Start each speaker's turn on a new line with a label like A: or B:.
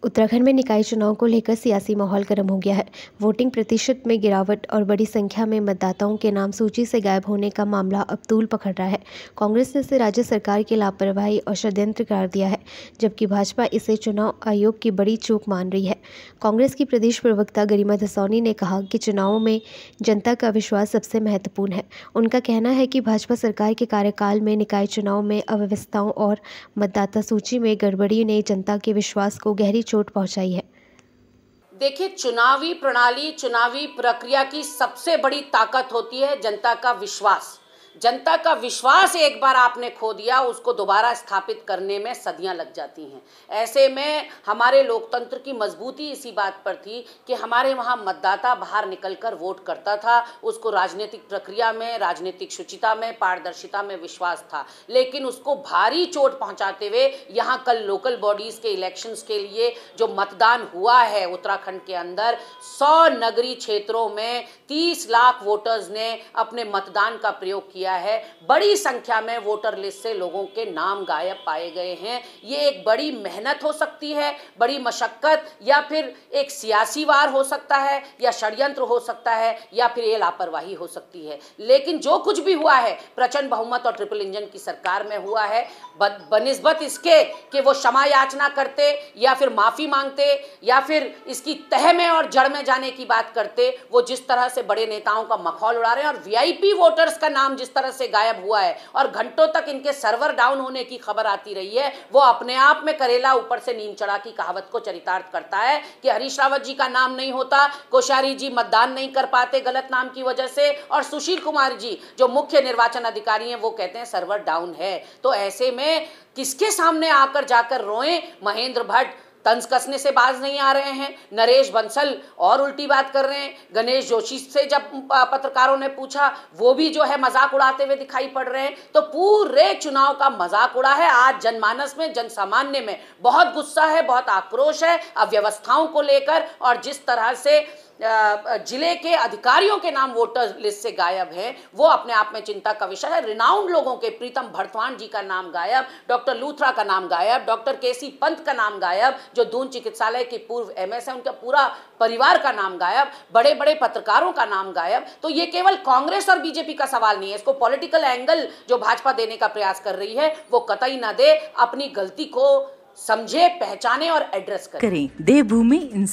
A: उत्तराखंड में निकाय चुनाव को लेकर सियासी माहौल गर्म हो गया है। वोटिंग प्रतिशत में गिरावट और बड़ी संख्या में मतदाताओं के नाम सूची से गायब होने का मामला अब तूल पकड़ रहा है। कांग्रेस ने इसे राज्य सरकार की लापरवाही और षड्यंत्र करार दिया है, जबकि भाजपा इसे चुनाव आयोग की बड़ी चूक मान रही है। कांग्रेस की प्रदेश प्रवक्ता गरिमा दसौनी ने कहा कि चुनावों में जनता का विश्वास सबसे महत्वपूर्ण है। उनका कहना है कि भाजपा सरकार के कार्यकाल में निकाय चुनाव में अव्यवस्थाओं और मतदाता सूची में गड़बड़ी ने जनता के विश्वास को गहरी चोट पहुंचाई है।
B: देखिए, चुनावी प्रणाली, चुनावी प्रक्रिया की सबसे बड़ी ताकत होती है जनता का विश्वास। जनता का विश्वास एक बार आपने खो दिया, उसको दोबारा स्थापित करने में सदियां लग जाती हैं। ऐसे में हमारे लोकतंत्र की मजबूती इसी बात पर थी कि हमारे वहाँ मतदाता बाहर निकलकर वोट करता था, उसको राजनीतिक प्रक्रिया में, राजनीतिक शुचिता में, पारदर्शिता में विश्वास था। लेकिन उसको भारी चोट पहुँचाते हुए यहाँ कल लोकल बॉडीज़ के इलेक्शंस के लिए जो मतदान हुआ है उत्तराखंड के अंदर, 100 नगरीय क्षेत्रों में 30 लाख वोटर्स ने अपने मतदान का प्रयोग किया है। बड़ी संख्या में वोटर लिस्ट से लोगों के नाम गायब पाए गए हैं। ये एक बड़ी मेहनत हो सकती है, बड़ी मशक्कत, या फिर एक सियासी वार हो सकता है, या षड्यंत्र हो सकता है, या फिर ये लापरवाही हो सकती है। लेकिन जो कुछ भी हुआ है प्रचंड बहुमत और ट्रिपल इंजन की सरकार में हुआ है। बनिस्बत इसके कि वो क्षमा याचना करते या फिर माफी मांगते या फिर इसकी तह में और जड़ में जाने की बात करते, वो जिस तरह से बड़े नेताओं का मखौल उड़ा रहे हैं और वीआईपी वोटर्स का नाम जिस तरह से गायब हुआ है और घंटों तक इनके सर्वर डाउन होने की खबर आती रही है, वो अपने आप में करेला ऊपर से नीम चढ़ा की कहावत को चरितार्थ करता है कि हरीश रावत जी का नाम नहीं होता, कोश्यारी जी मतदान नहीं कर पाते गलत नाम की वजह से, और सुशील कुमार जी जो मुख्य निर्वाचन अधिकारी हैं वो कहते हैं सर्वर डाउन है। तो ऐसे में किसके सामने आकर जाकर रोएं? महेंद्र भट्ट तंज कसने से बाज नहीं आ रहे हैं, नरेश बंसल और उल्टी बात कर रहे हैं, गणेश जोशी से जब पत्रकारों ने पूछा वो भी जो है मजाक उड़ाते हुए दिखाई पड़ रहे हैं। तो पूरे चुनाव का मजाक उड़ा है। आज जनमानस में, जनसामान्य में बहुत गुस्सा है, बहुत आक्रोश है अव्यवस्थाओं को लेकर, और जिस तरह से जिले के अधिकारियों के नाम वोटर लिस्ट से गायब हैं, वो अपने आप में चिंता का विषय है। रिनाउंड लोगों के, प्रीतम भरतवान जी का नाम गायब, डॉक्टर लूथरा का नाम गायब, डॉक्टर केसी पंत का नाम गायब जो दून चिकित्सालय के पूर्व एमएस है, उनका पूरा परिवार का नाम गायब, बड़े बड़े पत्रकारों का नाम गायब। तो ये केवल कांग्रेस और बीजेपी का सवाल नहीं है, इसको पॉलिटिकल एंगल जो भाजपा देने का प्रयास कर रही है वो कतई ना दे, अपनी गलती को समझे, पहचाने और एड्रेस करें।
C: देवभूमि इंसाइट